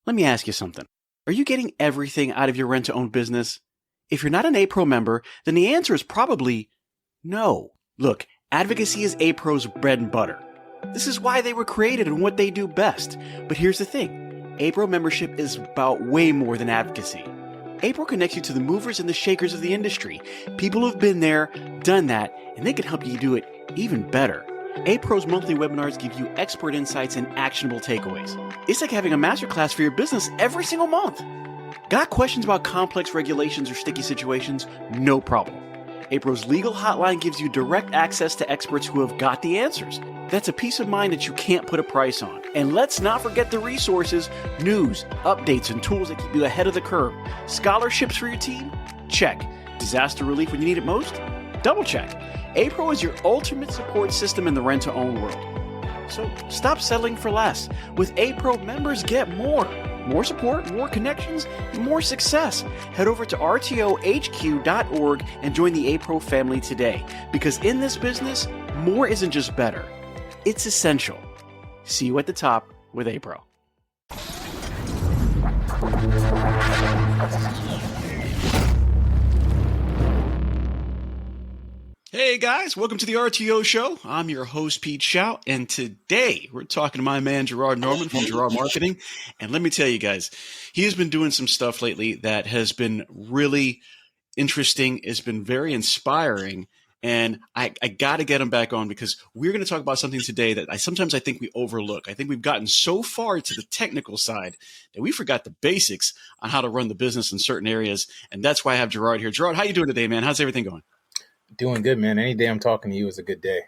Let me ask you something. Are you getting everything out of your rent-to-own business? If you're not an A-Pro member, then the answer is probably no. Look, advocacy is A-Pro's bread and butter. This is why they were created and what they do best. But here's the thing. A-Pro membership is about way more than advocacy. A-Pro connects you to the movers and the shakers of the industry, people who've been there, done that, and they can help you do it even better. A-Pro's monthly webinars give you expert insights and actionable takeaways. It's like having a masterclass for your business every single month. Got questions about complex regulations or sticky situations? No problem. A-Pro's legal hotline gives you direct access to experts who have got the answers. That's a peace of mind that you can't put a price on. And let's not forget the resources, news, updates, and tools that keep you ahead of the curve. Scholarships for your team? Check. Disaster relief when you need it most? Double check. A-Pro is your ultimate support system in the rent-to-own world. So stop settling for less. With A-Pro, members get more. More support, more connections, and more success. Head over to rtohq.org and join the A-Pro family today. Because in this business, more isn't just better. It's essential. See you at the top with A-Pro. Hey guys, welcome to the RTO show. I'm your host, Pete Shout, and today we're talking to my man, Jeraud Norman from Jeraud Marketing. And let me tell you guys, he has been doing some stuff lately that has been really interesting. It's been very inspiring. And I got to get him back on because we're going to talk about something today that sometimes I think we overlook. I think we've gotten so far to the technical side that we forgot the basics on how to run the business in certain areas. And that's why I have Jeraud here. Jeraud, how you doing today, man? How's everything going? Doing good, man. Any day I'm talking to you is a good day.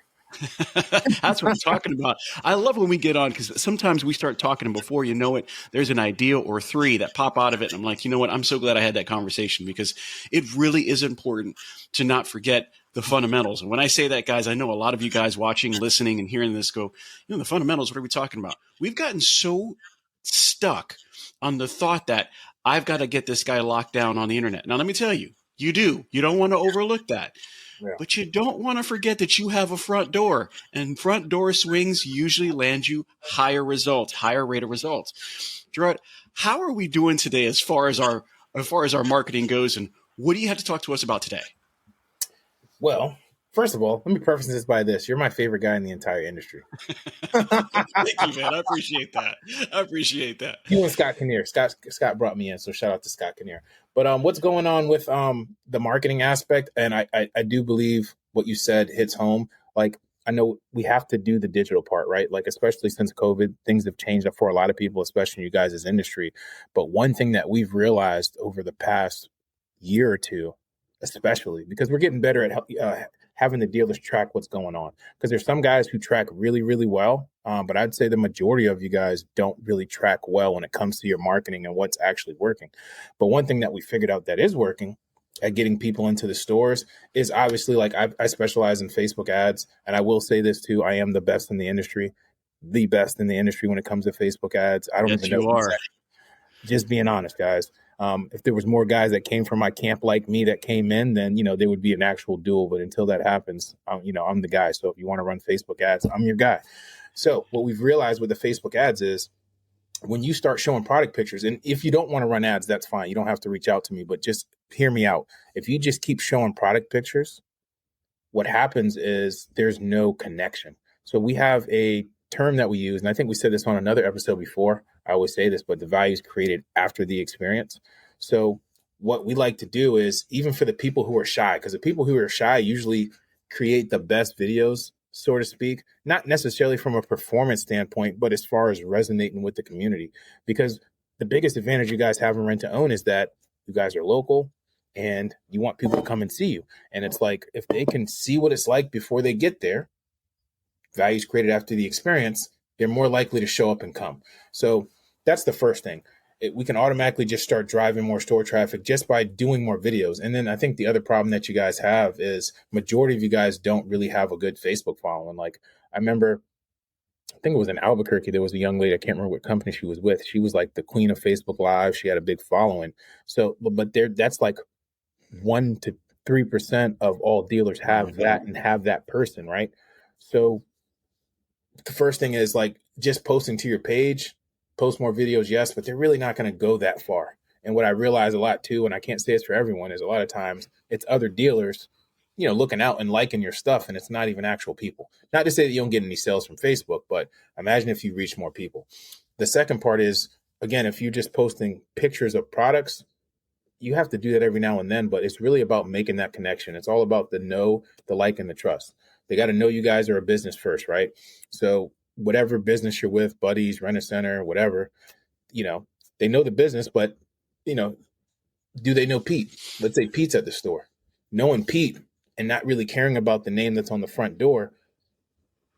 That's what I'm talking about. I love when we get on because sometimes we start talking and before you know it, there's an idea or three that pop out of it. And I'm like, you know what? I'm so glad I had that conversation because it really is important to not forget the fundamentals. And when I say that, guys, I know a lot of you guys watching, listening, and hearing this go, the fundamentals, what are we talking about? We've gotten so stuck on the thought that I've got to get this guy locked down on the internet. Now, let me tell you, you do. You don't want to overlook that. Yeah. But you don't want to forget that you have a front door, and front door swings usually land you higher results, higher rate of results. Jeraud, how are we doing today as far as our marketing goes, and what do you have to talk to us about today? Well, first of all, let me preface this by this. You're my favorite guy in the entire industry. Thank you, man. I appreciate that. You and Scott Kinnear. Scott brought me in, so shout out to Scott Kinnear. But what's going on with the marketing aspect? And I do believe what you said hits home. Like, I know we have to do the digital part, right? Like, especially since COVID, things have changed up for a lot of people, especially you guys' industry. But one thing that we've realized over the past year or two, especially because we're getting better at having the dealers track what's going on. Because there's some guys who track really, really well. But I'd say the majority of you guys don't really track well when it comes to your marketing and what's actually working. But one thing that we figured out that is working at getting people into the stores is obviously, like, I specialize in Facebook ads. And I will say this too, I am the best in the industry when it comes to Facebook ads. I don't even know. You are. Just being honest, guys. If there was more guys that came from my camp like me that came in, then, there would be an actual duel. But until that happens, I'm the guy. So if you want to run Facebook ads, I'm your guy. So what we've realized with the Facebook ads is when you start showing product pictures, and if you don't want to run ads, that's fine. You don't have to reach out to me, but just hear me out. If you just keep showing product pictures, what happens is there's no connection. So we have a term that we use, and I think we said this on another episode before. I always say this, but the value is created after the experience. So what we like to do is, even for the people who are shy, because the people who are shy usually create the best videos, so to speak, not necessarily from a performance standpoint, but as far as resonating with the community. Because the biggest advantage you guys have in rent to own is that you guys are local and you want people to come and see you. And it's like, if they can see what it's like before they get there, values created after the experience, they're more likely to show up and come. So that's the first thing. We can automatically just start driving more store traffic just by doing more videos. And then I think the other problem that you guys have is majority of you guys don't really have a good Facebook following. Like, I remember, I think it was in Albuquerque, there was a young lady, I can't remember what company she was with. She was like the queen of Facebook Live. She had a big following. So, but that's like 1 to 3% of all dealers have that and have that person, right? So the first thing is, like, just posting to your page, post more videos, yes, but they're really not going to go that far. And what I realize a lot too, and I can't say it's for everyone, is a lot of times it's other dealers, looking out and liking your stuff, and it's not even actual people. Not to say that you don't get any sales from Facebook, but imagine if you reach more people. The second part is, again, if you're just posting pictures of products, you have to do that every now and then, but it's really about making that connection. It's all about the know, the like, and the trust. They got to know you guys are a business first, right? So whatever business you're with, Buddies, Rent-A-Center, whatever, they know the business, but, do they know Pete? Let's say Pete's at the store. Knowing Pete and not really caring about the name that's on the front door,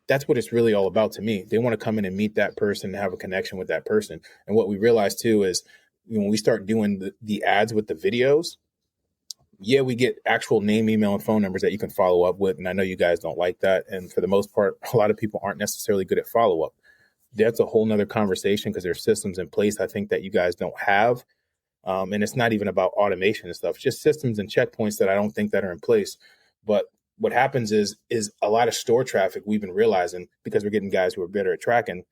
that's what it's really all about to me. They want to come in and meet that person and have a connection with that person. And what we realize too is when we start doing the ads with the videos, yeah, we get actual name, email, and phone numbers that you can follow up with. And I know you guys don't like that. And for the most part, a lot of people aren't necessarily good at follow up. That's a whole nother conversation because there's systems in place I think that you guys don't have. And it's not even about automation and stuff, just systems and checkpoints that I don't think that are in place. But what happens is a lot of store traffic we've been realizing, because we're getting guys who are better at tracking,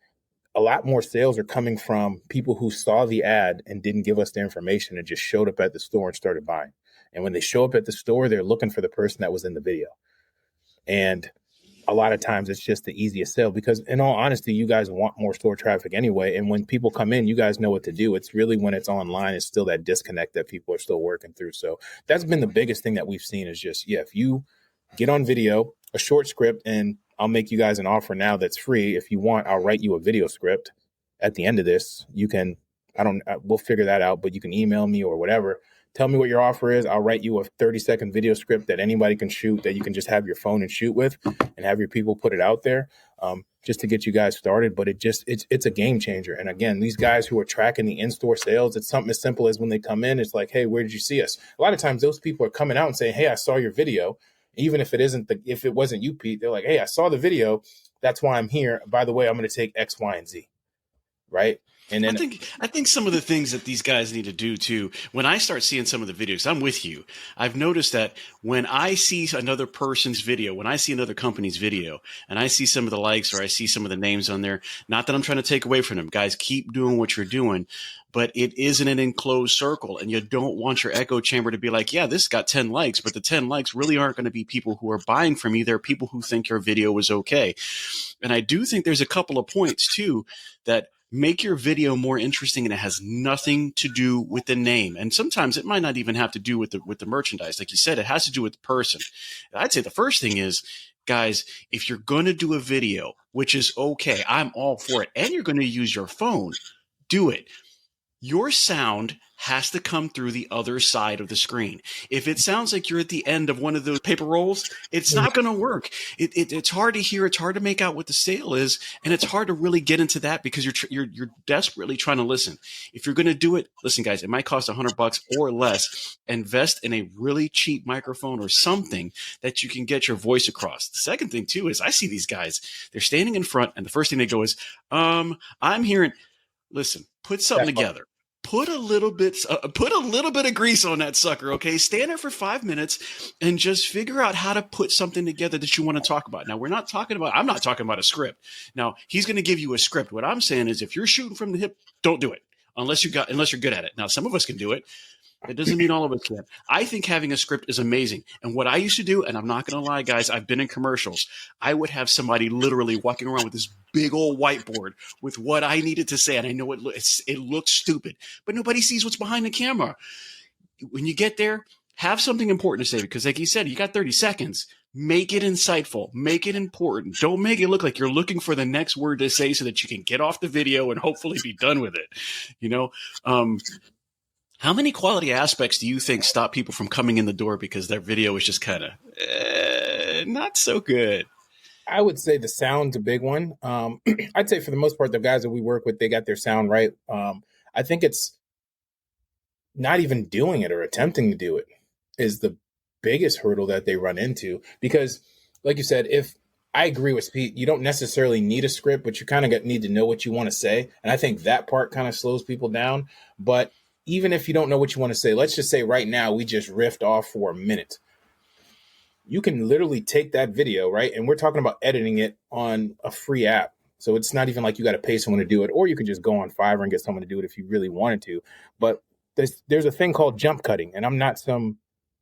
a lot more sales are coming from people who saw the ad and didn't give us the information and just showed up at the store and started buying. And when they show up at the store, they're looking for the person that was in the video. And a lot of times it's just the easiest sale because, in all honesty, you guys want more store traffic anyway. And when people come in, you guys know what to do. It's really when it's online, it's still that disconnect that people are still working through. So that's been the biggest thing that we've seen is just, if you get on video, a short script, and I'll make you guys an offer now that's free. If you want, I'll write you a video script at the end of this. You can, we'll figure that out, but you can email me or whatever. Tell me what your offer is. I'll write you a 30-second video script that anybody can shoot, that you can just have your phone and shoot with and have your people put it out there just to get you guys started. But it's a game changer. And again, these guys who are tracking the in-store sales, it's something as simple as when they come in, it's like, hey, where did you see us? A lot of times those people are coming out and saying, hey, I saw your video. Even if if it wasn't you, Pete, they're like, hey, I saw the video. That's why I'm here. By the way, I'm going to take X, Y, and Z. Right. And then I think some of the things that these guys need to do too, when I start seeing some of the videos, I'm with you. I've noticed that when I see another person's video, when I see another company's video and I see some of the likes or I see some of the names on there, not that I'm trying to take away from them, guys, keep doing what you're doing, but it isn't an enclosed circle. And you don't want your echo chamber to be like, yeah, this got 10 likes, but the 10 likes really aren't going to be people who are buying from you. They're people who think your video was okay. And I do think there's a couple of points too that make your video more interesting, and it has nothing to do with the name. And sometimes it might not even have to do with the merchandise. Like you said, it has to do with the person. I'd say the first thing is, guys, if you're going to do a video, which is okay, I'm all for it, and you're going to use your phone, do it. Your sound has to come through the other side of the screen. If it sounds like you're at the end of one of those paper rolls, it's not going to work. It's hard to hear. It's hard to make out what the sale is, and it's hard to really get into that because you're desperately trying to listen. If you're going to do it, listen, guys, it might cost $100 or less. Invest in a really cheap microphone or something that you can get your voice across. The second thing too is I see these guys. They're standing in front, and the first thing they go is, "I'm hearing." Listen, put something together. Put a little bit of grease on that sucker, okay? Stand there for 5 minutes and just figure out how to put something together that you want to talk about. Now, I'm not talking about a script. Now, he's going to give you a script. What I'm saying is if you're shooting from the hip, don't do it unless you're good at it. Now, some of us can do it. It doesn't mean all of us can. I think having a script is amazing. And what I used to do, and I'm not going to lie, guys, I've been in commercials. I would have somebody literally walking around with this big old whiteboard with what I needed to say. And I know it looks stupid, but nobody sees what's behind the camera. When you get there, have something important to say because like you said, you got 30 seconds. Make it insightful. Make it important. Don't make it look like you're looking for the next word to say so that you can get off the video and hopefully be done with it. How many quality aspects do you think stop people from coming in the door because their video is just kind of not so good? I would say the sound's a big one. I'd say for the most part, the guys that we work with, they got their sound right. I think it's not even doing it or attempting to do it is the biggest hurdle that they run into. Because like you said, if I agree with Pete, you don't necessarily need a script, but you kind of need to know what you want to say. And I think that part kind of slows people down. But even if you don't know what you want to say, let's just say right now we just riffed off for a minute. You can literally take that video, right? And we're talking about editing it on a free app So it's not even like you got to pay someone to do it, or you could just go on Fiverr and get someone to do it if you really wanted to. But there's a thing called jump cutting, and I'm not some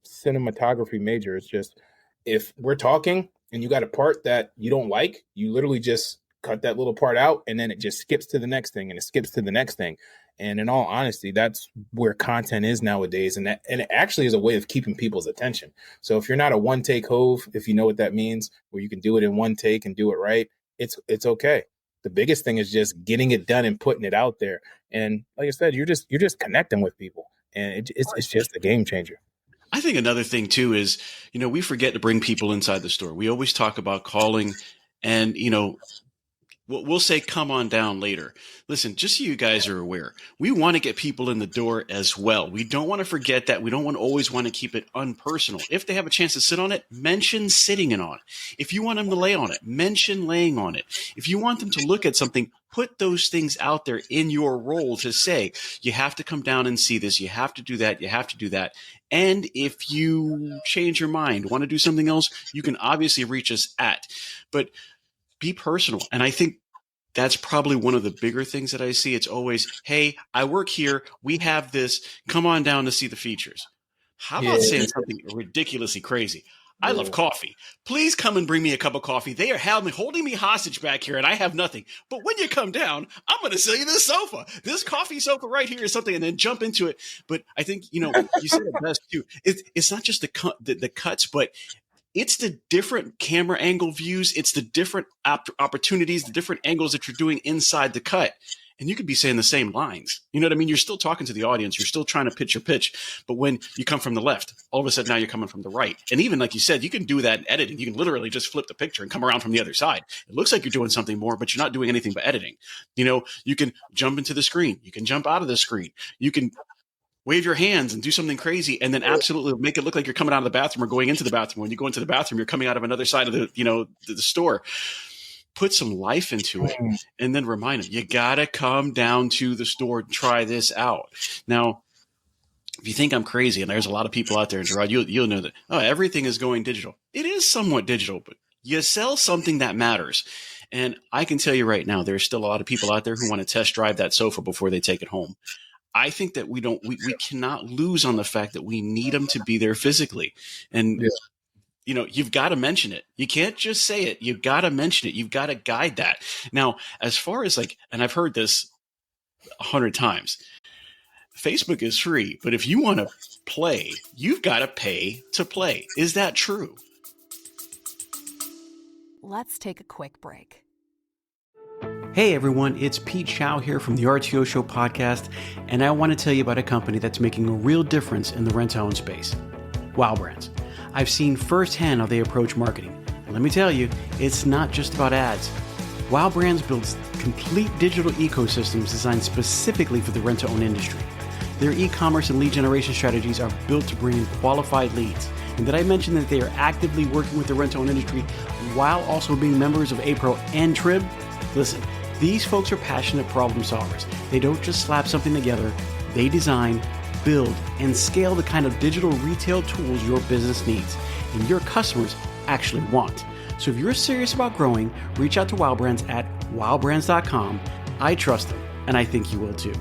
cinematography major. It's just, if we're talking and you got a part that you don't like, you literally just cut that little part out, and then it just skips to the next thing, and it skips to the next thing. And in all honesty, that's where content is nowadays. And it actually is a way of keeping people's attention. So if you're not a one take hove, if you know what that means, where you can do it in one take and do it right, it's okay. The biggest thing is just getting it done and putting it out there. And like I said, you're just connecting with people, and it's just a game changer. I think another thing too is, we forget to bring people inside the store. We always talk about calling, and, we'll say, come on down later. Listen, just so you guys are aware, we want to get people in the door as well. We don't want to forget that. We don't always want to keep it unpersonal. If they have a chance to sit on it, mention sitting in on it. If you want them to lay on it, mention laying on it. If you want them to look at something, put those things out there in your role to say, you have to come down and see this. You have to do that. You have to do that. And if you change your mind, want to do something else, you can obviously reach us but be personal. And I think that's probably one of the bigger things that I see. It's always, hey, I work here. We have this. Come on down to see the features. How about saying something ridiculously crazy? I love coffee. Please come and bring me a cup of coffee. They are holding me hostage back here, and I have nothing. But when you come down, I'm going to sell you this sofa. This coffee sofa right here is something, and then jump into it. But I think, you said it best too. It's not just the cuts, but it's the different camera angle views. It's the different opportunities, the different angles that you're doing inside the cut. And you could be saying the same lines. You know what I mean? You're still talking to the audience. You're still trying to pitch your pitch. But when you come from the left, all of a sudden now you're coming from the right. And even like you said, you can do that in editing. You can literally just flip the picture and come around from the other side. It looks like you're doing something more, but you're not doing anything but editing. You can jump into the screen. You can jump out of the screen. You can wave your hands and do something crazy, and then absolutely make it look like you're coming out of the bathroom or going into the bathroom. When you go into the bathroom, you're coming out of another side of the store. Put some life into it, and then remind them, you got to come down to the store and try this out. Now, if you think I'm crazy, and there's a lot of people out there, Jeraud, you'll know that, everything is going digital. It is somewhat digital, but you sell something that matters. And I can tell you right now, there's still a lot of people out there who want to test drive that sofa before they take it home. I think that we cannot lose on the fact that we need them to be there physically. And, you've got to mention it. You can't just say it. You've got to mention it. You've got to guide that. Now, as far as and I've heard this 100 times, Facebook is free, but if you want to play, you've got to pay to play. Is that true? Let's take a quick break. Hey everyone, it's Pete Chow here from the RTO Show podcast, and I want to tell you about a company that's making a real difference in the rent-to-own space. Wow Brands. I've seen firsthand how they approach marketing, and let me tell you, it's not just about ads. Wow Brands builds complete digital ecosystems designed specifically for the rent-to-own industry. Their e-commerce and lead generation strategies are built to bring in qualified leads. And did I mention that they are actively working with the rent-to-own industry while also being members of APRO and TRIB? Listen, these folks are passionate problem solvers. They don't just slap something together. They design, build, and scale the kind of digital retail tools your business needs and your customers actually want. So if you're serious about growing, reach out to Wow Brands at wowbrands.com. I trust them, and I think you will too.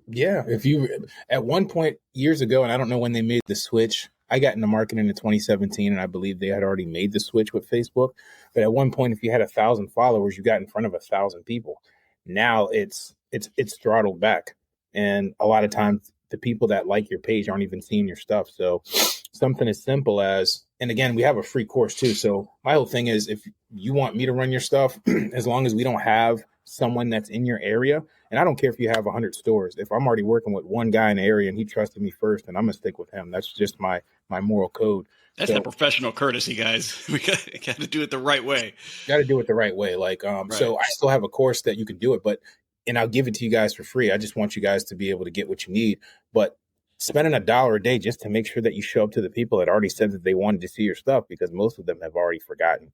Yeah, if you at one point years ago, and I don't know when they made the switch, I got into marketing in 2017, and I believe they had already made the switch with Facebook. But at one point, if you had 1,000 followers, you got in front of 1,000 people. Now it's throttled back, and a lot of times the people that like your page aren't even seeing your stuff. So something as simple as, and again, we have a free course too. So my whole thing is, if you want me to run your stuff, as long as we don't have someone that's in your area, and I don't care if you have 100 stores, if I'm already working with one guy in the area and he trusted me first, then I'm gonna stick with him. That's just my moral code. That's the professional courtesy, guys. We got to do it the right way. Got to do it the right way. Right. So I still have a course that you can do it, and I'll give it to you guys for free. I just want you guys to be able to get what you need. But spending $1 a day just to make sure that you show up to the people that already said that they wanted to see your stuff, because most of them have already forgotten.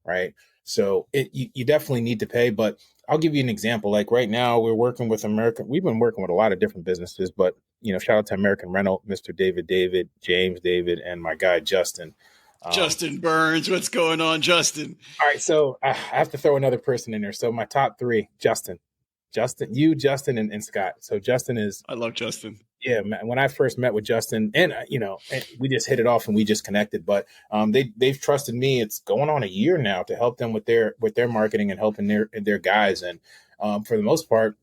Right. So you definitely need to pay. But I'll give you an example. Like right now, we're working with we've been working with a lot of different businesses, but shout out to American Rental, Mr. David, James David, and my guy, Justin. Justin Burns, what's going on, Justin? All right, so I have to throw another person in there. So my top three: Justin, Justin, and Scott. So Justin is, I love Justin. yeah, man, when I first met with Justin, and and we just hit it off and we just connected. But they've trusted me. It's going on a year now to help them with their marketing and helping their guys. And for the most part,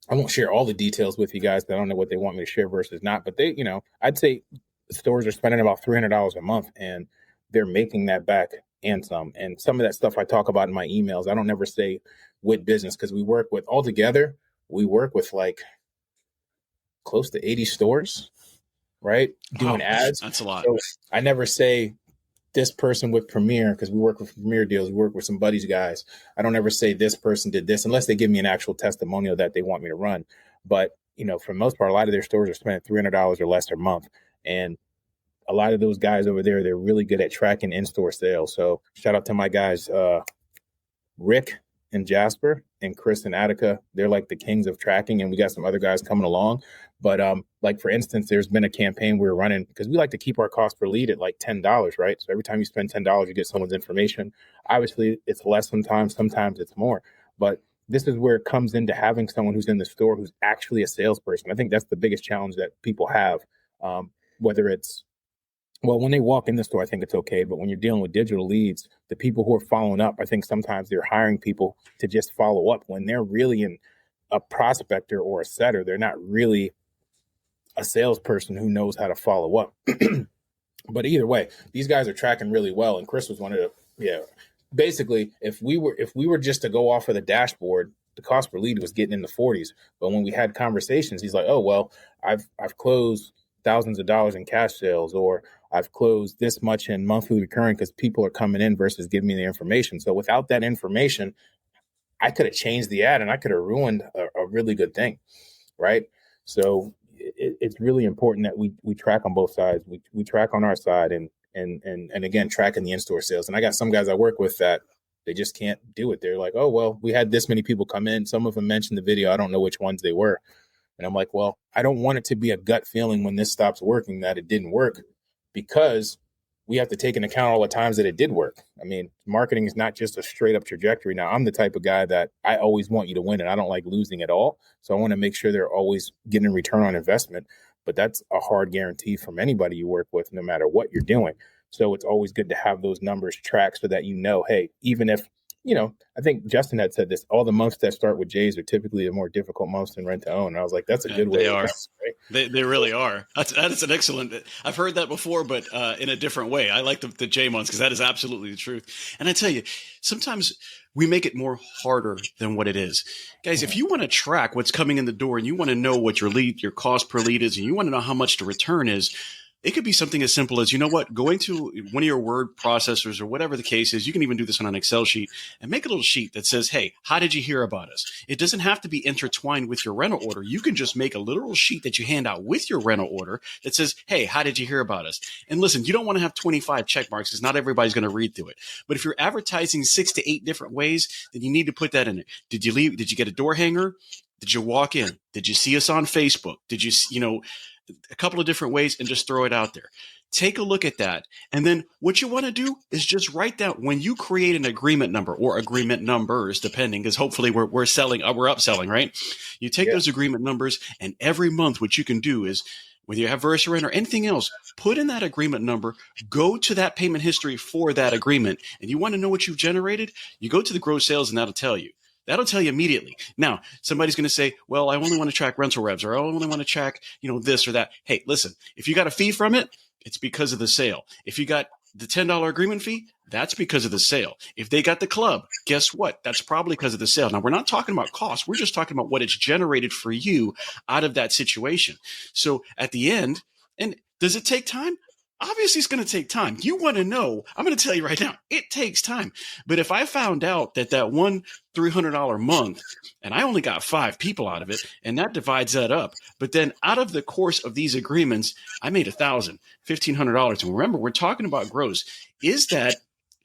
I won't share all the details with you guys. I don't know what they want me to share versus not. But they, I'd say stores are spending about $300 a month, and they're making that back and some. And some of that stuff I talk about in my emails, I don't never say with business, because we work with like close to 80 stores, right? Doing ads. That's a lot. So I never say this person with Premier, because we work with Premier deals. We work with some buddies guys. I don't ever say this person did this unless they give me an actual testimonial that they want me to run. But, for the most part, a lot of their stores are spending $300 or less a month. And a lot of those guys over there, they're really good at tracking in-store sales. So shout out to my guys, Rick and Jasper and Chris and Attica. They're like the kings of tracking, and we got some other guys coming along. But like, for instance, there's been a campaign we're running because we like to keep our cost per lead at like $10, right? So every time you spend $10, you get someone's information. Obviously, it's less sometimes it's more. But this is where it comes into having someone who's in the store who's actually a salesperson. I think that's the biggest challenge that people have, whether it's, well, when they walk in the store, I think it's okay. But when you're dealing with digital leads, the people who are following up, I think sometimes they're hiring people to just follow up when they're really a prospector or a setter. They're not really a salesperson who knows how to follow up. But either way, these guys are tracking really well. And Chris was one of basically, if we were just to go off of the dashboard, the cost per lead was getting in the 40s. But when we had conversations, he's like, oh, well, I've closed thousands of dollars in cash sales, or I've closed this much in monthly recurring because people are coming in versus giving me the information. So without that information, I could have changed the ad and I could have ruined a really good thing, right? So it's really important that we track on both sides. We track on our side and again, tracking the in-store sales. And I got some guys I work with that they just can't do it. They're like, oh, well, we had this many people come in. Some of them mentioned the video. I don't know which ones they were. And I'm like, well, I don't want it to be a gut feeling when this stops working that it didn't work, because we have to take into account all the times that it did work. I mean, marketing is not just a straight up trajectory. Now, I'm the type of guy that I always want you to win, and I don't like losing at all. So I want to make sure they're always getting a return on investment. But that's a hard guarantee from anybody you work with, no matter what you're doing. So it's always good to have those numbers tracked so that, hey, even if, I think Justin had said this, all the months that start with J's are typically the more difficult months in rent to own. And I was like, that's a good way. They are. Right? They really are. That is an excellent. I've heard that before, but in a different way. I like the J months because that is absolutely the truth. And I tell you, sometimes we make it more harder than what it is. Guys, if you want to track what's coming in the door and you want to know what your cost per lead is, and you want to know how much the return is, it could be something as simple as, going to one of your word processors or whatever the case is. You can even do this on an Excel sheet and make a little sheet that says, hey, how did you hear about us? It doesn't have to be intertwined with your rental order. You can just make a literal sheet that you hand out with your rental order that says, hey, how did you hear about us? And listen, you don't want to have 25 check marks because not everybody's going to read through it. But if you're advertising 6 to 8 different ways, then you need to put that in there. Did you leave? Did you get a door hanger? Did you walk in? Did you see us on Facebook? Did you, a couple of different ways, and just throw it out there. Take a look at that. And then what you want to do is just write down when you create an agreement number or agreement numbers, depending, because hopefully we're upselling, right? You take those agreement numbers, and every month what you can do is, whether you have Versa or anything else, put in that agreement number, go to that payment history for that agreement. And you want to know what you've generated? You go to the gross sales, and that'll tell you. That'll tell you immediately. Now, somebody's going to say, well, I only want to track rental revs, or I only want to track, this or that. Hey, listen, if you got a fee from it, it's because of the sale. If you got the $10 agreement fee, that's because of the sale. If they got the club, guess what? That's probably because of the sale. Now, we're not talking about cost. We're just talking about what it's generated for you out of that situation. So at the end, and does it take time? Obviously, it's going to take time. You want to know, I'm going to tell you right now, it takes time. But if I found out that one $300 month, and I only got 5 people out of it, and that divides that up, but then out of the course of these agreements, I made $1,000, $1,500. And remember, we're talking about gross. Is that,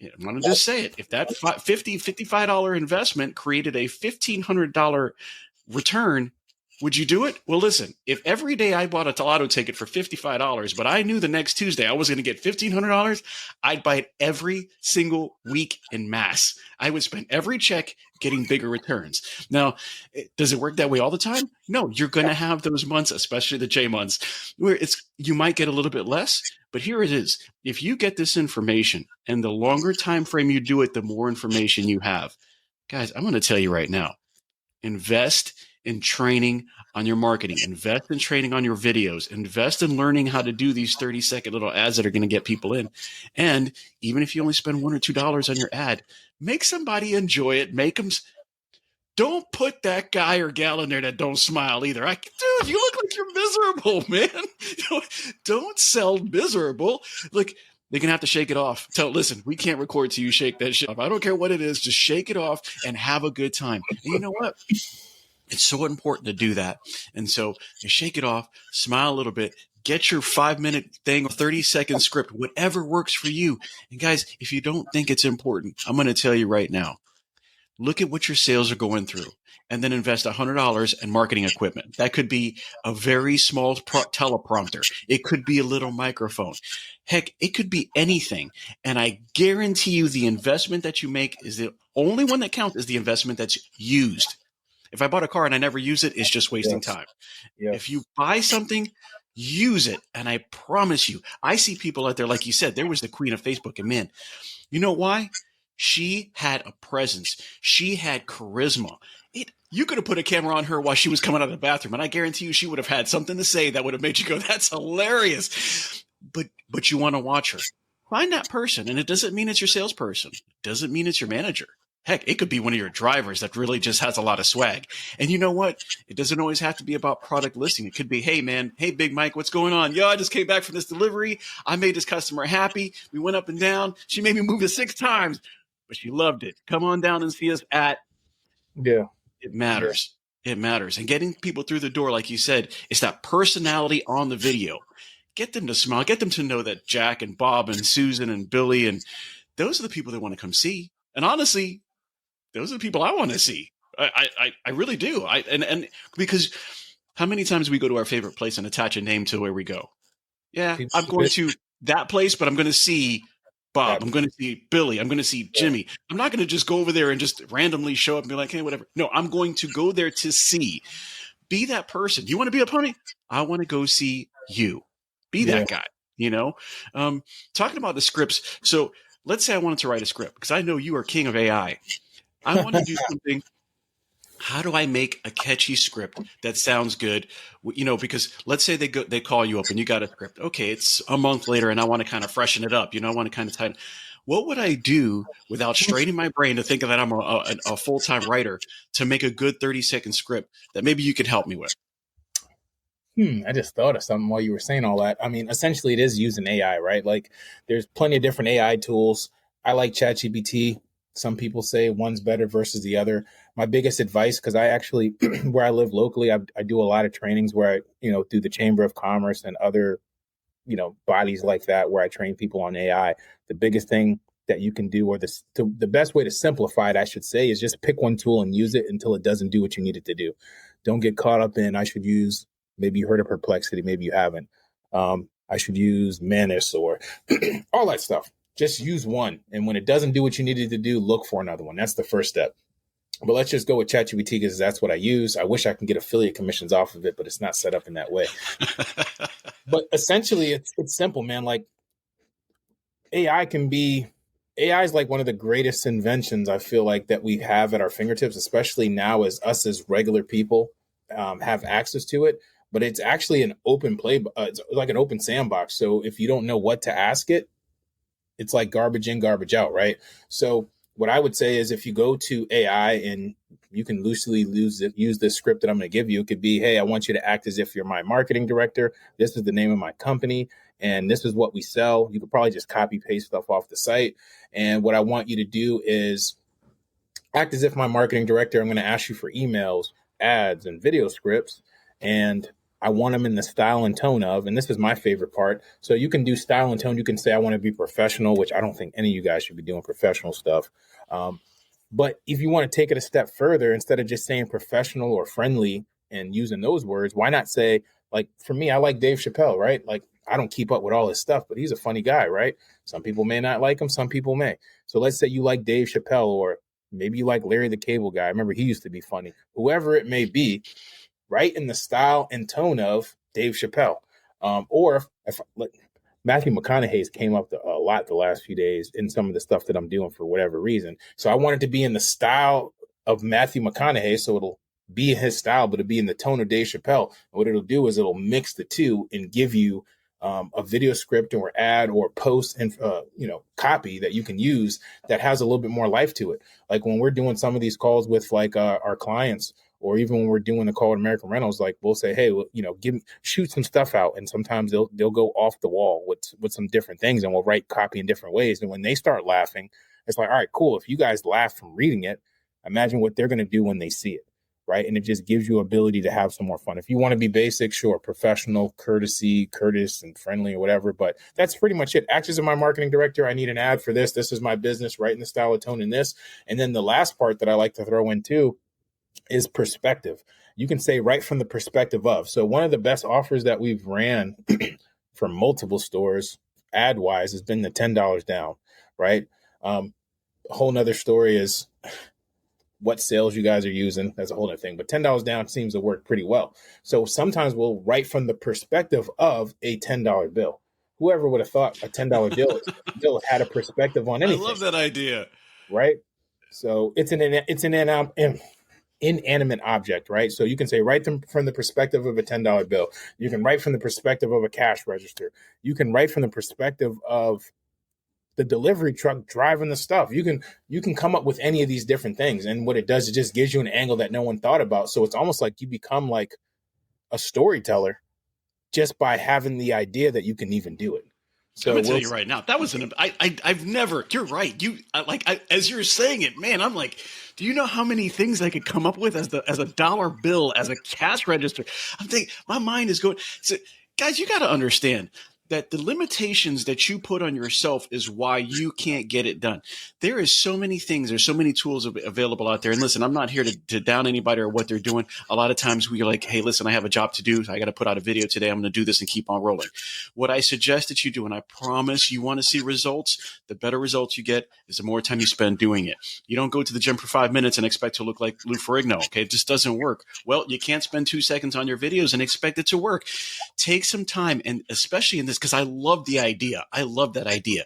I'm going to just say it, if that $55 investment created a $1,500 return, Would you do it? Well, listen, if every day I bought a lotto ticket for $55, but I knew the next Tuesday I was going to get $1,500, I'd buy it every single week in mass. I would spend every check getting bigger returns. Now, does it work that way all the time? No, you're going to have those months, especially the J months, where you might get a little bit less. But here it is. If you get this information, and the longer time frame you do it, the more information you have. Guys, I'm going to tell you right now, invest in training on your marketing, invest in training on your videos, invest in learning how to do these 30-second little ads that are going to get people in. And even if you only spend $1 or $2 on your ad, make somebody enjoy it. Don't put that guy or gal in there that don't smile either. Dude, you look like you're miserable, man. Don't sell miserable. Look, they're going to have to shake it off. Listen, we can't record till you shake that shit off. I don't care what it is. Just shake it off and have a good time. And you know what? It's so important to do that. And so you shake it off, smile a little bit, get your 5-minute thing or 30-second script, whatever works for you. And guys, if you don't think it's important, I'm going to tell you right now, look at what your sales are going through and then invest $100 in marketing equipment. That could be a very small teleprompter. It could be a little microphone. Heck, it could be anything. And I guarantee you the investment that you make is the only one that counts is the investment that's used. If I bought a car and I never use it, it's just wasting time. Yes. If you buy something, use it. And I promise you, I see people out there, like you said, there was the queen of Facebook. And man, you know why? She had a presence. She had charisma. You could have put a camera on her while she was coming out of the bathroom, and I guarantee you she would have had something to say that would have made you go, that's hilarious. But you want to watch her. Find that person, and it doesn't mean it's your salesperson. It doesn't mean it's your manager. Heck, it could be one of your drivers that really just has a lot of swag. And you know what? It doesn't always have to be about product listing. It could be, hey, man, hey, Big Mike, what's going on? Yo, I just came back from this delivery. I made this customer happy. We went up and down. She made me move it 6 times, but she loved it. Come on down and see us at. Yeah. It matters. Yeah. It matters. And getting people through the door, like you said, it's that personality on the video. Get them to smile. Get them to know that Jack and Bob and Susan and Billy, and those are the people they want to come see. And honestly, those are the people I want to see. I really do. And because how many times we go to our favorite place and attach a name to where we go? Yeah, I'm going to that place, but I'm going to see Bob. I'm going to see Billy. I'm going to see Jimmy. I'm not going to just go over there and just randomly show up and be like, hey, whatever. No, I'm going to go there to see. Be that person. You want to be a pony? I want to go see you. Be that guy, you know? Talking about the scripts. So let's say I wanted to write a script because I know you are king of AI. I want to do something. How do I make a catchy script that sounds good? You know, because let's say they call you up and you got a script. Okay, it's a month later and I want to kind of freshen it up. You know, I want to kind of tighten. What would I do without straining my brain to think that I'm a full-time writer to make a good 30-second script that maybe you could help me with? I just thought of something while you were saying all that. I mean, essentially it is using AI, right? Like there's plenty of different AI tools. I like ChatGPT. Some people say one's better versus the other. My biggest advice, because I actually, where I live locally, I do a lot of trainings where I, through the Chamber of Commerce and other, bodies like that, where I train people on AI. The biggest thing that you can do, or the best way to simplify it, I should say, is just pick one tool and use it until it doesn't do what you need it to do. Don't get caught up in, I should use, maybe you heard of Perplexity, maybe you haven't. I should use Manus or all that stuff. Just use one. And when it doesn't do what you needed to do, look for another one. That's the first step. But let's just go with ChatGPT because that's what I use. I wish I can get affiliate commissions off of it, but it's not set up in that way. But essentially, it's simple, man. Like AI is like one of the greatest inventions I feel like that we have at our fingertips, especially now as us as regular people have access to it. But it's actually an open play. It's like an open sandbox. So if you don't know what to ask it, it's like garbage in, garbage out, right? So what I would say is if you go to AI and you can loosely use this script that I'm going to give you, it could be, hey, I want you to act as if you're my marketing director. This is the name of my company, and this is what we sell. You could probably just copy paste stuff off the site. And what I want you to do is act as if my marketing director. I'm going to ask you for emails, ads, and video scripts. And I want them in the style and tone of, and this is my favorite part. So you can do style and tone. You can say, I want to be professional, which I don't think any of you guys should be doing professional stuff. But if you want to take it a step further, instead of just saying professional or friendly and using those words, why not say, like, for me, I like Dave Chappelle, right? Like, I don't keep up with all his stuff, but he's a funny guy, right? Some people may not like him, some people may. So let's say you like Dave Chappelle, or maybe you like Larry the Cable Guy. I remember he used to be funny. Whoever it may be, right in the style and tone of Dave Chappelle. Or if like, Matthew McConaughey's came up a lot the last few days in some of the stuff that I'm doing for whatever reason. So I wanted to be in the style of Matthew McConaughey, so it'll be his style, but it'll be in the tone of Dave Chappelle. And what it'll do is it'll mix the two and give you a video script or ad or post and copy that you can use that has a little bit more life to it. Like when we're doing some of these calls with like our clients, or even when we're doing the call at American Rentals, like we'll say, hey, well, shoot some stuff out, and sometimes they'll go off the wall with some different things, and we'll write copy in different ways. And when they start laughing, it's like, all right, cool. If you guys laugh from reading it, imagine what they're going to do when they see it. Right. And it just gives you ability to have some more fun. If you want to be basic, sure, professional, courteous and friendly or whatever. But that's pretty much it. Act as my marketing director. I need an ad for this. This is my business, right in the style of tone in this. And then the last part that I like to throw in too is perspective. You can say right from the perspective of. So one of the best offers that we've ran for multiple stores ad wise has been the $10 down. Right. A whole nother story is what sales you guys are using. That's a whole other thing. But $10 down seems to work pretty well. So sometimes we'll write from the perspective of a $10 bill. Whoever would have thought a $10 bill had a perspective on anything. I love that idea. Right? So it's an inanimate object, right? So you can say write them from the perspective of a $10 bill. You can write from the perspective of a cash register. You can write from the perspective of the delivery truck driving the stuff. You can come up with any of these different things. And what it does, it just gives you an angle that no one thought about. So it's almost like you become like a storyteller just by having the idea that you can even do it. So I'm gonna tell you right now, that was I've never. You're right. As you're saying it, man, I'm like, do you know how many things I could come up with as a dollar bill, as a cash register? I'm thinking, my mind is going. So, guys, you got to understand that the limitations that you put on yourself is why you can't get it done. There is so many things. There's so many tools available out there. And listen, I'm not here to down anybody or what they're doing. A lot of times we're like, hey, listen, I have a job to do. I got to put out a video today. I'm going to do this and keep on rolling. What I suggest that you do, and I promise you want to see results, the better results you get is the more time you spend doing it. You don't go to the gym for 5 minutes and expect to look like Lou Ferrigno. Okay. It just doesn't work. Well, you can't spend 2 seconds on your videos and expect it to work. Take some time, and especially in this, because I love the idea. I love that idea.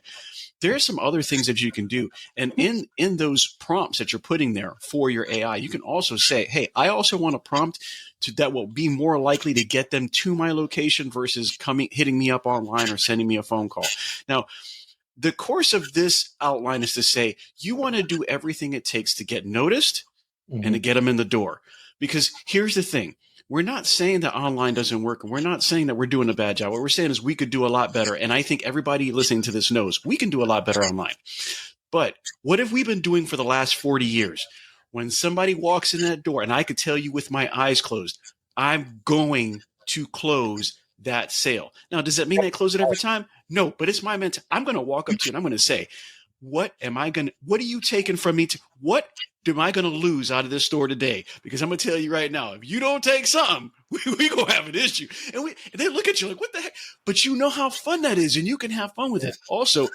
There are some other things that you can do. And in those prompts that you're putting there for your AI, you can also say, hey, I also want a prompt that will be more likely to get them to my location versus hitting me up online or sending me a phone call. Now, the course of this outline is to say, you want to do everything it takes to get noticed and to get them in the door. Because here's the thing. We're not saying that online doesn't work, and we're not saying that we're doing a bad job. What we're saying is we could do a lot better. And I think everybody listening to this knows we can do a lot better online. But what have we been doing for the last 40 years? When somebody walks in that door, and I could tell you with my eyes closed, I'm going to close that sale. Now, does that mean I close it every time? No, but it's my mentality. I'm going to walk up to you and I'm going to say, what are you taking from me? What am I going to lose out of this store today? Because I'm going to tell you right now, if you don't take something, we going to have an issue. And they look at you like, what the heck? But you know how fun that is, and you can have fun with it. Also,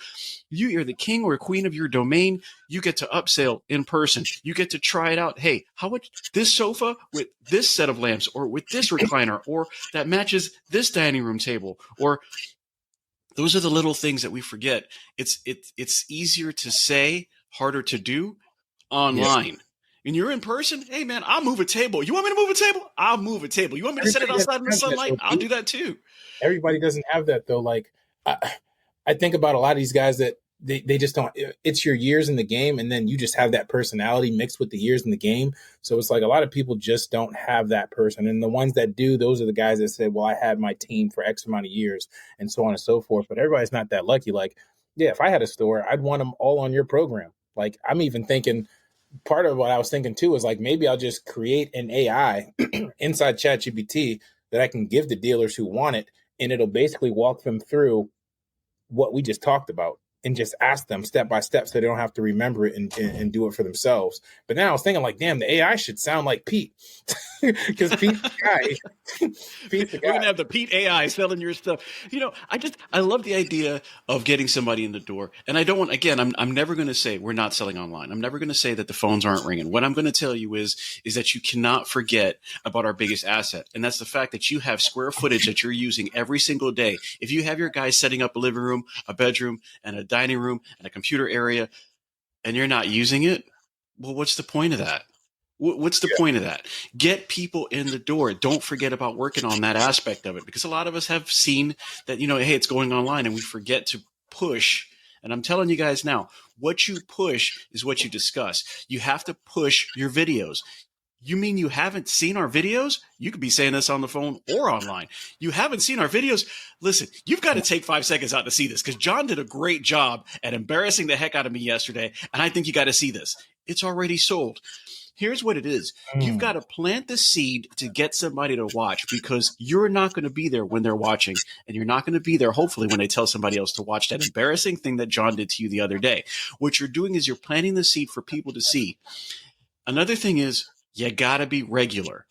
you're the king or queen of your domain. You get to upsell in person. You get to try it out. Hey, how much this sofa with this set of lamps, or with this recliner, or that matches this dining room table, or those are the little things that we forget. It's easier to say, harder to do online. Yeah. When you're in person, hey man, I'll move a table. You want me to move a table? I'll move a table. You want me to set it outside in the sunlight? I'll do that too. Everybody doesn't have that though. Like I think about a lot of these guys that they just don't. It's your years in the game, and then you just have that personality mixed with the years in the game. So it's like a lot of people just don't have that person. And the ones that do, those are the guys that say, well, I had my team for X amount of years and so on and so forth. But everybody's not that lucky. Like, yeah, if I had a store, I'd want them all on your program. Like, I'm even thinking, part of what I was thinking too is like, maybe I'll just create an AI inside ChatGPT that I can give to dealers who want it. And it'll basically walk them through what we just talked about. and just ask them step by step so they don't have to remember it and do it for themselves. But then I was thinking, like, damn, the AI should sound like Pete. Because Pete's the guy. Pete's the We're guy. gonna have the Pete AI selling your stuff. I love the idea of getting somebody in the door. And I don't want, again, I'm never gonna say we're not selling online. I'm never gonna say that the phones aren't ringing. What I'm gonna tell you is that you cannot forget about our biggest asset. And that's the fact that you have square footage that you're using every single day. If you have your guys setting up a living room, a bedroom, and a dining room and a computer area, and you're not using it, well, what's the point of that? What's the point of that? Get people in the door. Don't forget about working on that aspect of it, because a lot of us have seen that, hey, it's going online, and we forget to push. And I'm telling you guys now, what you push is what you discuss. You have to push your videos. You mean you haven't seen our videos? You could be saying this on the phone or online. You haven't seen our videos? Listen, you've got to take 5 seconds out to see this, because John did a great job at embarrassing the heck out of me yesterday, and I think you got to see this. It's already sold. Here's what it is. You've got to plant the seed to get somebody to watch, because you're not going to be there when they're watching, and you're not going to be there, hopefully, when they tell somebody else to watch that embarrassing thing that John did to you the other day. What you're doing is you're planting the seed for people to see. Another thing is, you got to be regular.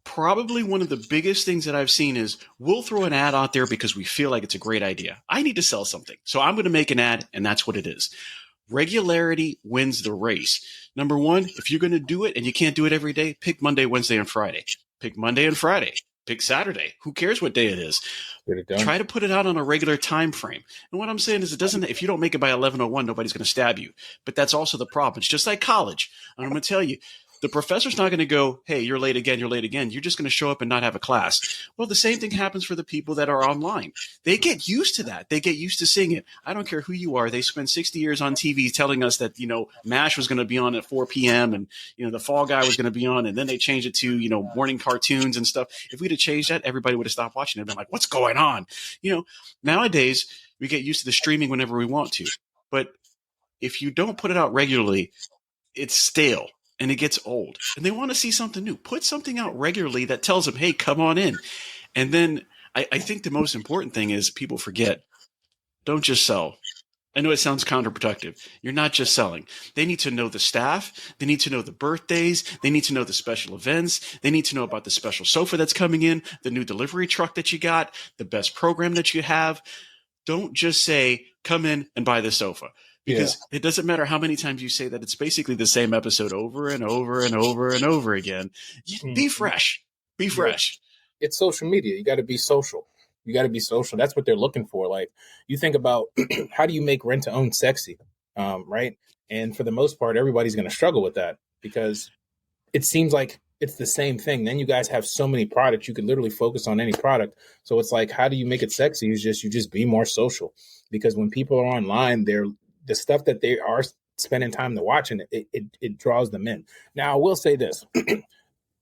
Probably one of the biggest things that I've seen is we'll throw an ad out there because we feel like it's a great idea. I need to sell something, so I'm going to make an ad, and that's what it is. Regularity wins the race. Number one, if you're going to do it and you can't do it every day, pick Monday, Wednesday, and Friday. Pick Monday and Friday. Pick Saturday. Who cares what day it is? Try to put it out on a regular time frame. And what I'm saying is, if you don't make it by 11:01, nobody's going to stab you. But that's also the problem. It's just like college. And I'm going to tell you, the professor's not going to go, hey, you're late again, you're late again. You're just going to show up and not have a class. Well, the same thing happens for the people that are online. They get used to that. They get used to seeing it. I don't care who you are. They spent 60 years on TV telling us that, MASH was going to be on at 4 p.m. and, the Fall Guy was going to be on. And then they changed it to, morning cartoons and stuff. If we'd have changed that, everybody would have stopped watching it and been like, what's going on? Nowadays we get used to the streaming whenever we want to. But if you don't put it out regularly, it's stale. And it gets old, and they want to see something new. Put something out regularly that tells them, hey, come on in. And then I think the most important thing is people forget, don't just sell. I know it sounds counterproductive. You're not just selling. They need to know the staff. They need to know the birthdays. They need to know the special events. They need to know about the special sofa that's coming in, the new delivery truck that you got, the best program that you have. Don't just say, come in and buy the sofa. Because it doesn't matter how many times you say that. It's basically the same episode over and over and over and over again. Be fresh. Be fresh. It's social media. You got to be social. That's what they're looking for. Like, you think about how do you make rent to own sexy, right? And for the most part, everybody's going to struggle with that, because it seems like it's the same thing. Then you guys have so many products. You could literally focus on any product. So it's like, how do you make it sexy? You just be more social, because when people are online, the stuff that they are spending time to watch, and it draws them in. Now, I will say this.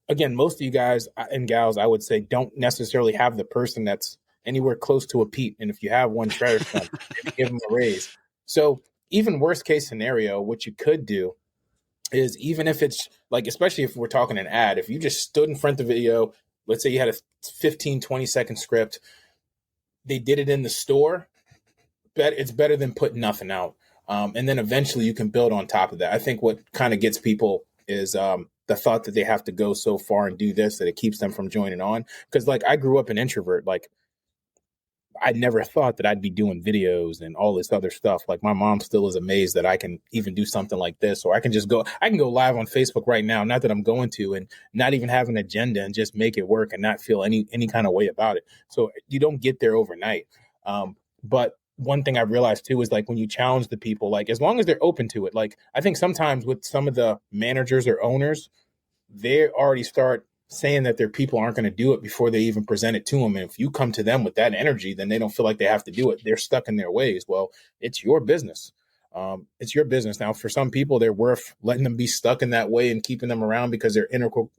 Again, most of you guys and gals, I would say, don't necessarily have the person that's anywhere close to a Pete. And if you have one, try to give them a raise. So even worst case scenario, what you could do is, even if it's like, especially if we're talking an ad, if you just stood in front of the video, let's say you had a 15, 20-second script, they did it in the store, it's better than putting nothing out. And then eventually you can build on top of that. I think what kind of gets people is the thought that they have to go so far and do this that it keeps them from joining on. Because, like, I grew up an introvert. Like, I never thought that I'd be doing videos and all this other stuff. Like, my mom still is amazed that I can even do something like this, or I can go live on Facebook right now. Not that I'm going to, and not even have an agenda, and just make it work and not feel any kind of way about it. So you don't get there overnight. But one thing I've realized too is, like, when you challenge the people, like, as long as they're open to it, like, I think sometimes with some of the managers or owners, they already start saying that their people aren't going to do it before they even present it to them. And if you come to them with that energy, then they don't feel like they have to do it. They're stuck in their ways. Well, it's your business. It's your business. Now, for some people, they're worth letting them be stuck in that way and keeping them around because they're integral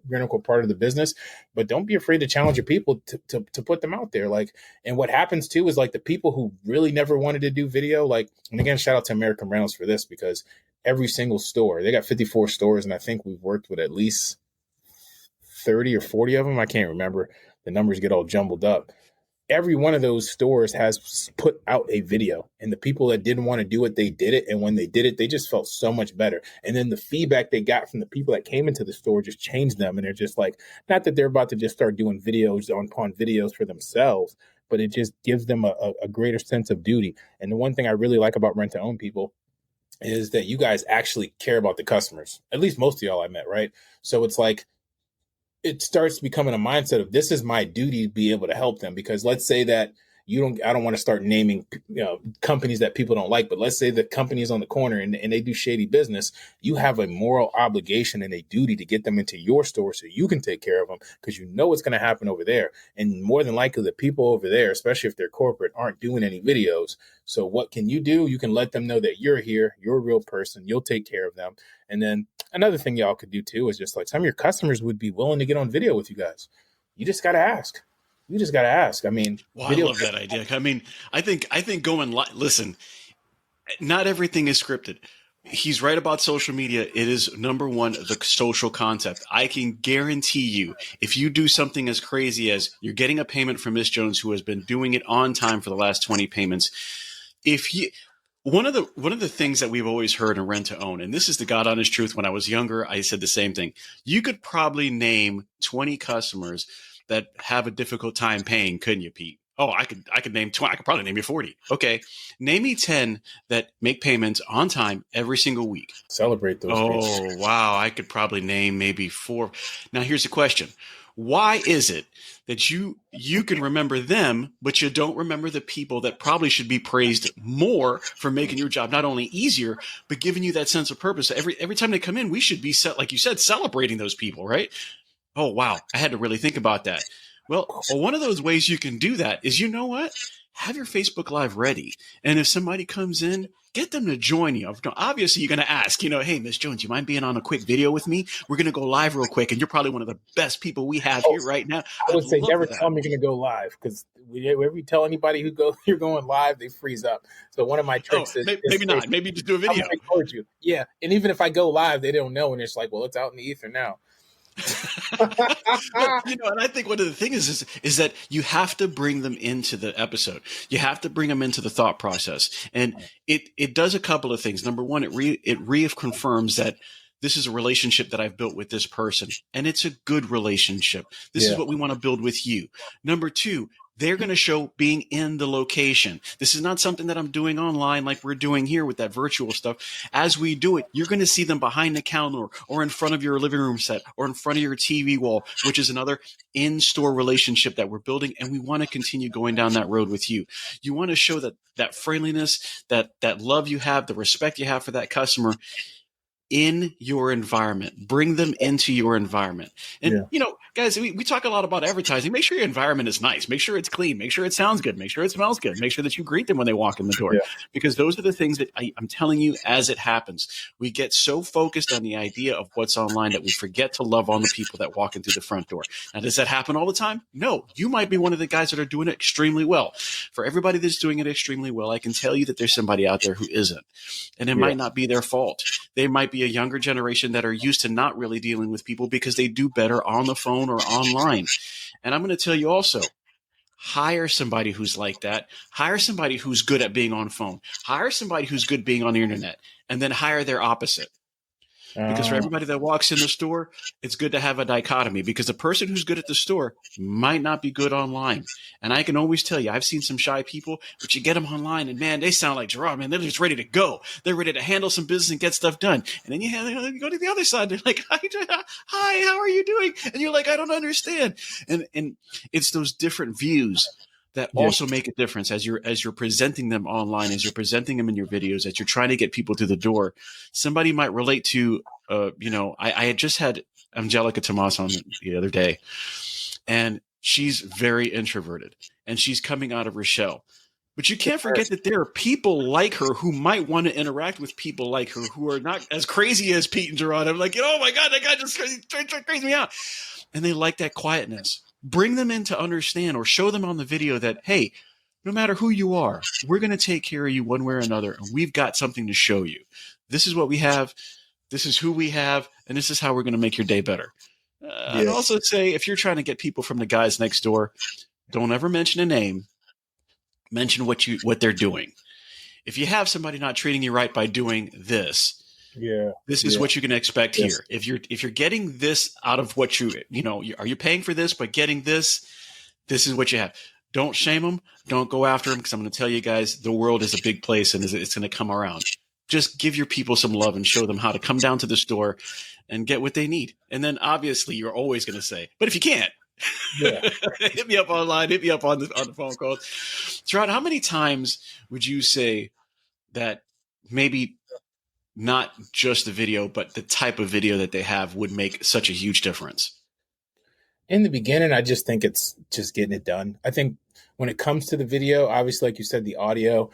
part of the business. But don't be afraid to challenge your people to put them out there. Like, and what happens too is, like, the people who really never wanted to do video, like, and again, shout out to American Rentals for this, because every single store, they got 54 stores, and I think we've worked with at least 30 or 40 of them. I can't remember. The numbers get all jumbled up. every one of those stores has put out a video, and the people that didn't want to do it, they did it. And when they did it, they just felt so much better. And then the feedback they got from the people that came into the store just changed them. And they're just like, not that they're about to just start doing videos upon videos for themselves, but it just gives them a greater sense of duty. And the one thing I really like about rent to own people is that you guys actually care about the customers. At least most of y'all I met, right? So it's like, it starts becoming a mindset of, this is my duty to be able to help them. Because let's say that I don't want to start naming, companies that people don't like, but let's say the company is on the corner and they do shady business. You have a moral obligation and a duty to get them into your store so you can take care of them, because you know what's going to happen over there. And more than likely, the people over there, especially if they're corporate, aren't doing any videos. So what can you do? You can let them know that you're here, you're a real person, you'll take care of them. And then another thing y'all could do too is just like, some of your customers would be willing to get on video with you guys. You just got to ask. You just got to ask. I mean, I love that idea. I mean, I think going live, listen, not everything is scripted. He's right about social media. It is, number one, the social concept. I can guarantee you, if you do something as crazy as you're getting a payment from Miss Jones, who has been doing it on time for the last 20 payments, one of the things that we've always heard in rent to own, and this is the God honest truth, when I was younger, I said the same thing. You could probably name 20 customers that have a difficult time paying, couldn't you, Pete? Oh, I could name 20. I could probably name you 40. Okay. Name me 10 that make payments on time every single week. Celebrate those. Oh, wow. I could probably name maybe 4. Now, here's the question. Why is it that you can remember them, but you don't remember the people that probably should be praised more for making your job not only easier, but giving you that sense of purpose? Every time they come in, we should be, like you said, celebrating those people, right? Oh, wow. I had to really think about that. Well, one of those ways you can do that is, you know what? Have your Facebook Live ready. And if somebody comes in, get them to join you. Obviously, you're going to ask, hey, Miss Jones, you mind being on a quick video with me? We're going to go live real quick. And you're probably one of the best people we have here right now. I would say never tell me you're going to go live, because whenever you tell anybody you're going live, they freeze up. So one of my tricks is maybe not. Maybe just do a video. Record you. Yeah. And even if I go live, they don't know. And it's like, well, it's out in the ether now. And I think one of the things is that you have to bring them into the episode. You have to bring them into the thought process, and it does a couple of things. Number one, it reconfirms that this is a relationship that I've built with this person, and it's a good relationship. This is what we want to build with you. Number two, they're going to show being in the location. This is not something that I'm doing online like we're doing here with that virtual stuff. As we do it, you're going to see them behind the counter or in front of your living room set or in front of your TV wall, which is another in-store relationship that we're building. And we want to continue going down that road with you. You want to show that friendliness, that love you have, the respect you have for that customer in your environment. Bring them into your environment. And, guys, we talk a lot about advertising. Make sure your environment is nice. Make sure it's clean. Make sure it sounds good. Make sure it smells good. Make sure that you greet them when they walk in the door. Because those are the things that I'm telling you, as it happens, we get so focused on the idea of what's online that we forget to love on the people that walk in through the front door. Now, does that happen all the time? No. You might be one of the guys that are doing it extremely well. For everybody that's doing it extremely well, I can tell you that there's somebody out there who isn't. And it might not be their fault. They might be a younger generation that are used to not really dealing with people because they do better on the phone or online. And I'm going to tell you also, hire somebody who's like that. Hire somebody who's good at being on phone. Hire somebody who's good being on the internet, and then hire their opposite. Because for everybody that walks in the store, it's good to have a dichotomy, because the person who's good at the store might not be good online. And I can always tell you, I've seen some shy people, but you get them online and, man, they sound like Jeraud, man. They're just ready to go. They're ready to handle some business and get stuff done. And then you go to the other side. They're like, hi, how are you doing? And you're like, I don't understand. And it's those different views that also make a difference as you're presenting them online, as you're presenting them in your videos, as you're trying to get people through the door. Somebody might relate to, I had just had Angelica Tomas on the other day, and she's very introverted, and she's coming out of her shell. But you can't forget that there are people like her who might want to interact with people like her who are not as crazy as Pete and Jeraud. I'm like, oh my God, that guy just crazy me out. And they like that quietness. Bring them in to understand, or show them on the video that, hey, no matter who you are, we're going to take care of you one way or another. And we've got something to show you. This is what we have. This is who we have. And this is how we're going to make your day better. I'd also say, if you're trying to get people from the guys next door, Don't ever mention a name. Mention what they're doing. If you have somebody not treating you right by doing this, Yeah. this is what you can expect Yes. here. If you're getting this out of what are you paying for this, but getting this is what you have. Don't shame them. Don't go after them, because I'm going to tell you guys, the world is a big place and it's going to come around. Just give your people some love and show them how to come down to the store and get what they need. And then obviously you're always going to say, but if you can't, Yeah. hit me up online, hit me up on the phone calls. Jeraud, how many times would you say that maybe not just the video, but the type of video that they have would make such a huge difference? In the beginning, I just think it's just getting it done. I think when it comes to the video, obviously, like you said, the audio,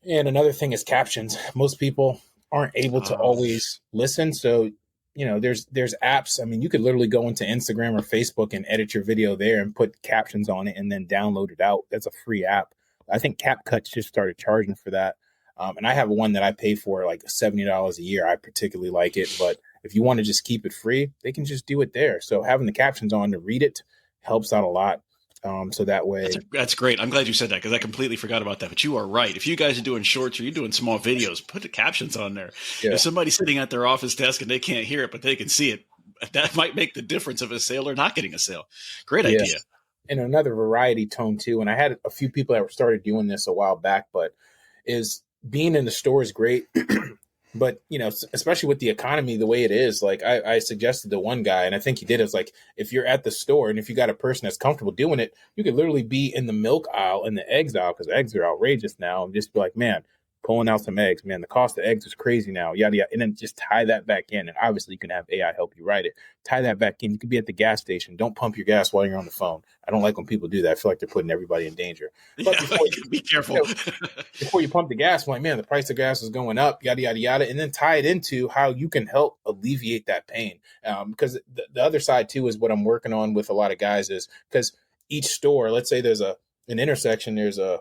and another thing is captions. Most people aren't able to always listen. So, there's apps. I mean, you could literally go into Instagram or Facebook and edit your video there and put captions on it and then download it out. That's a free app. I think CapCut just started charging for that. And I have one that I pay for like $70 a year. I particularly like it, but if you want to just keep it free, they can just do it there. So having the captions on to read it helps out a lot. So that way, that's great. I'm glad you said that, because I completely forgot about that. But you are right. If you guys are doing shorts or you're doing small videos, put the captions on there. Yeah. If somebody's sitting at their office desk and they can't hear it, but they can see it, that might make the difference of a sale or not getting a sale. Great idea. And another variety tone too. And I had a few people that started doing this a while back, but is being in the store is great. But, especially with the economy the way it is, like I suggested to one guy, and I think he did, is like, if you're at the store and if you got a person that's comfortable doing it, you could literally be in the milk aisle and the eggs aisle, because eggs are outrageous now, and just be like, man, pulling out some eggs, man, the cost of eggs is crazy now, yada, yada. And then just tie that back in. And obviously you can have AI help you write it. Tie that back in. You could be at the gas station. Don't pump your gas while you're on the phone. I don't like when people do that. I feel like they're putting everybody in danger. But be careful. Before you pump the gas, I'm like, man, the price of gas is going up, yada, yada, yada. And then tie it into how you can help alleviate that pain. Because the other side too is what I'm working on with a lot of guys is, because each store, let's say there's an intersection, there's a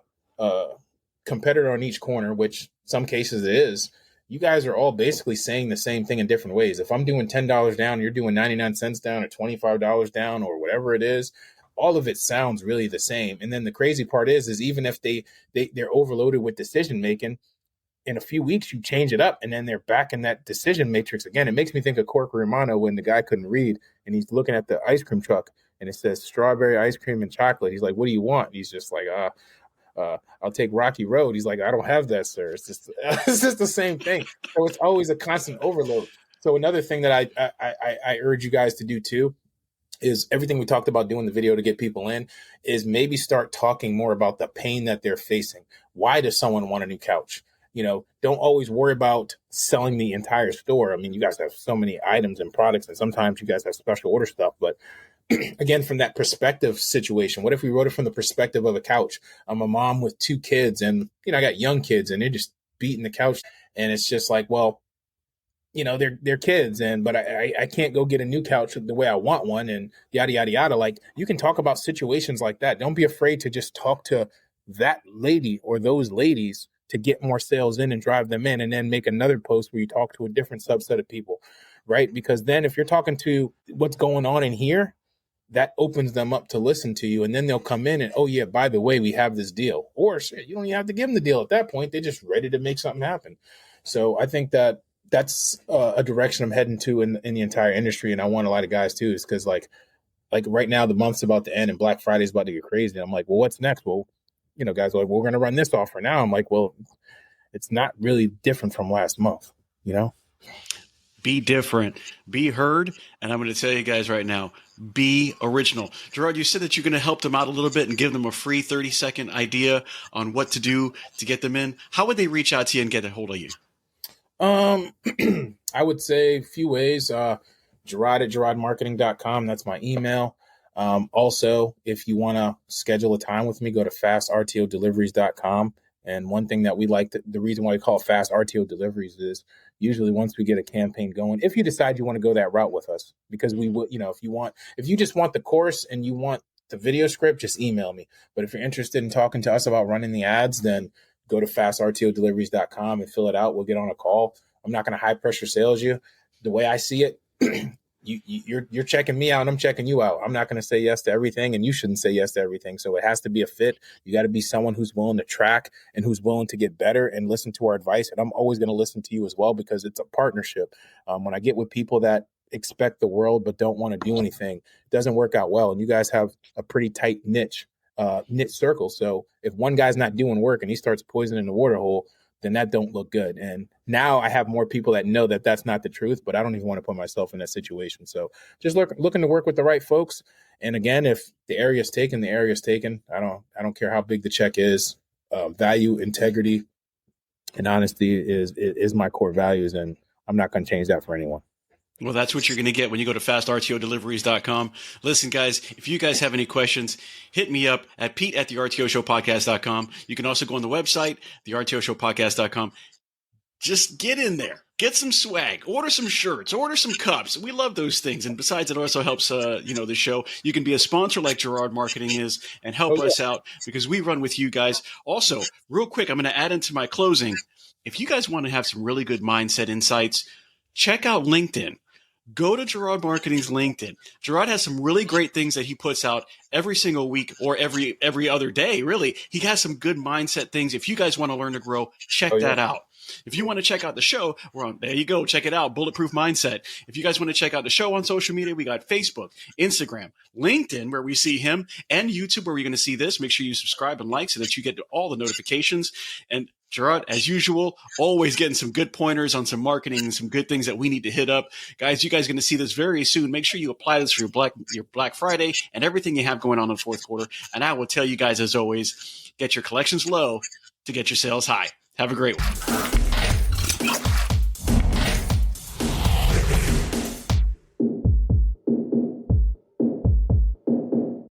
competitor on each corner, which some cases it is. You guys are all basically saying the same thing in different ways. If I'm doing $10 down, you're doing 99 cents down or $25 down or whatever it is, all of it sounds really the same. And then the crazy part is even if they're overloaded with decision making, in a few weeks you change it up and then they're back in that decision matrix again. It makes me think of Cork Romano when the guy couldn't read and he's looking at the ice cream truck and it says strawberry ice cream and chocolate. He's like, what do you want? He's just like, I'll take Rocky Road. He's like, I don't have that, sir. It's just the same thing. So it's always a constant overload. So another thing that I urge you guys to do too is everything we talked about doing the video to get people in is maybe start talking more about the pain that they're facing. Why does someone want a new couch? Don't always worry about selling the entire store. I mean, you guys have so many items and products, and sometimes you guys have special order stuff, but again, from that perspective situation, what if we wrote it from the perspective of a couch? I'm a mom with 2 kids and, I got young kids and they're just beating the couch. And it's just like, well, they're kids but I can't go get a new couch the way I want one and yada, yada, yada. Like, you can talk about situations like that. Don't be afraid to just talk to that lady or those ladies to get more sales in and drive them in, and then make another post where you talk to a different subset of people, right? Because then if you're talking to what's going on in here, that opens them up to listen to you. And then they'll come in and, oh yeah, by the way, we have this deal. Or shit, you don't even have to give them the deal at that point. They're just ready to make something happen. So I think that's a direction I'm heading to in the entire industry. And I want a lot of guys too, is because like right now the month's about to end and Black Friday's about to get crazy. And I'm like, well, what's next? Well, guys are like, well, we're going to run this offer now. I'm like, well, it's not really different from last month, Be different, be heard, and I'm going to tell you guys right now, be original. Jeraud, you said that you're going to help them out a little bit and give them a free 30-second idea on what to do to get them in. How would they reach out to you and get a hold of you? I would say a few ways. Jeraud at JeraudMarketing.com. That's my email. Also, if you want to schedule a time with me, go to FastRTODeliveries.com. And one thing that we like, the reason why we call it Fast RTO Deliveries is usually once we get a campaign going, if you decide you want to go that route with us, because we will, if you just want the course and you want the video script, just email me. But if you're interested in talking to us about running the ads, then go to FastRTODeliveries.com and fill it out. We'll get on a call. I'm not going to high pressure sales you. The way I see it, you're checking me out and I'm checking you out. I'm not going to say yes to everything, and you shouldn't say yes to everything. So it has to be a fit. You got to be someone who's willing to track and who's willing to get better and listen to our advice. And I'm always going to listen to you as well, because it's a partnership. When I get with people that expect the world but don't want to do anything, it doesn't work out well. And you guys have a pretty tight knit circle. So if one guy's not doing work and he starts poisoning the water hole, then that don't look good. And now I have more people that know that that's not the truth, but I don't even want to put myself in that situation. So just looking to work with the right folks. And again, if the area is taken, the area is taken. I don't care how big the check is. Value, integrity, and honesty is my core values, and I'm not going to change that for anyone. Well, that's what you're going to get when you go to fastrtodeliveries.com. Listen, guys, if you guys have any questions, hit me up at pete@therrtoshowpodcast.com. You can also go on the website, therrtoshowpodcast.com. Just get in there. Get some swag. Order some shirts. Order some cups. We love those things. And besides, it also helps, the show. You can be a sponsor like Jeraud Marketing is and help us out, because we run with you guys. Also, real quick, I'm going to add into my closing. If you guys want to have some really good mindset insights, check out LinkedIn. Go to Jeraud Marketing's LinkedIn. Jeraud has some really great things that he puts out every single week, or every other day, really. He has some good mindset things. If you guys want to learn to grow, check that out. If you want to check out the show, there you go. Check it out. Bulletproof Mindset. If you guys want to check out the show on social media, we got Facebook, Instagram, LinkedIn, where we see him, and YouTube, where you're going to see this. Make sure you subscribe and like so that you get all the notifications. And Jeraud, as usual, always getting some good pointers on some marketing and some good things that we need to hit up. Guys, you guys are going to see this very soon. Make sure you apply this for your Black Friday and everything you have going on in the fourth quarter. And I will tell you guys, as always, get your collections low to get your sales high. Have a great one.